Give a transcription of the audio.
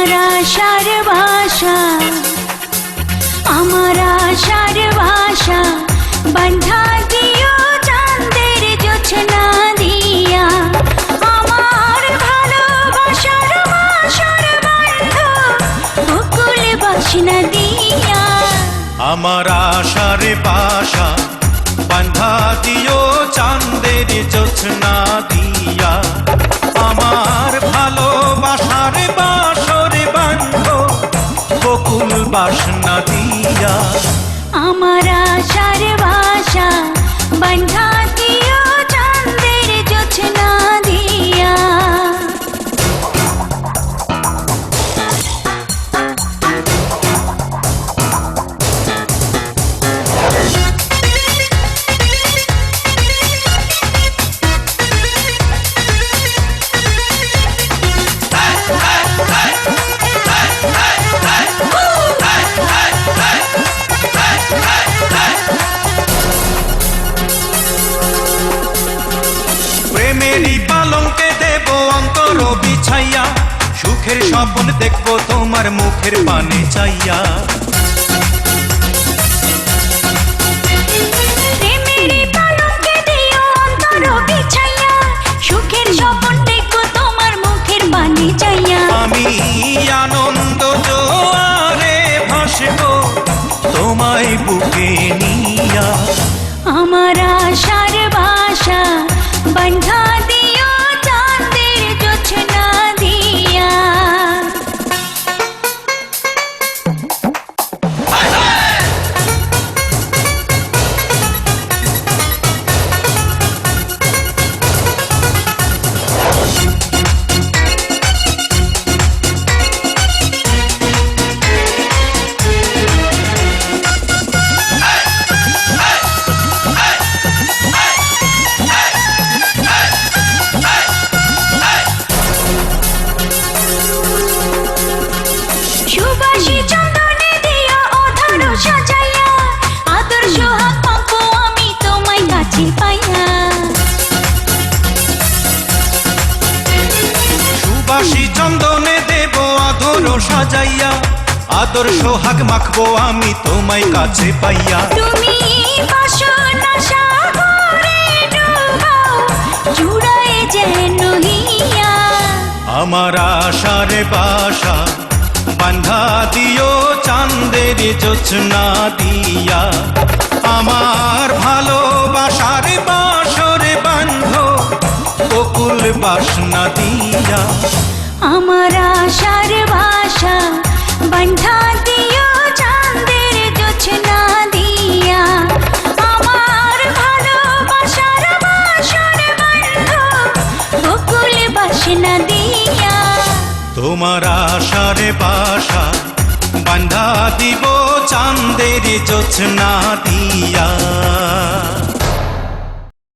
আমার আশার ভাষা, আমার আশার ভাষা বন্ধা দিও চাঁদের জোছনা দিয়া। আমার ভালোবাসার বাসর বন্ধ বকুল বাসনা দিয়া। আমার আশার বাসা বান্ধা দিও চাঁদের জোছনা দিয়া। আমার ভালোবাসার বাসর বন্ধ বকুল বাসনা দিয়া। আমার আশার ভাষা বন্ধা দিও চাঁদের জোছনা দিয়া। প্রেমেরই পালঙ্কে দেব অন্তর বিছাইয়া, সুখের স্বপ্ন দেখবো তোমার মুখের পানে চাইয়া। প্রেমেরই পালঙ্কে দিও অন্তর বিছাইয়া, সুখের স্বপ্ন দেখবো তোমার মুখের পানে চাইয়া। আমি আনন্দ জোয়ারে ভাসবো তোমায় বুকে নিয়া। আমার আশার ভাষা বন্ধা দিও চাঁদের জোছনা দিয়া। সুবাসী চন্দনে দিও অধর সাজাইয়া, আদর সোহাগ পাবো আমি তোমায় কাছে পাইয়া। সুবাসী চন্দনে দেব আদর সাজাইয়া, আদর সোহাগ মাখবো আমি তোমায় কাছে পাইয়া। তুমি বাসনা সাগরে ডুবাও জুড়ায় যেন হিয়া। আমার আশার বাসা বান্ধা দিও চাঁদের জোছনা দিয়া। আমার ভালোবাসার বাসর বন্ধ বকুল বাসনা দিয়া। আমার আশার ভাষা বন্ধা দিও চাঁদের জোছনা দিয়া। আমার ভালোবাসার বাসর বন্ধ বকুল বাসনা দিয়া। তোমার আশার বাসা বান্ধা দিব চাঁদের জোছনা দিয়া।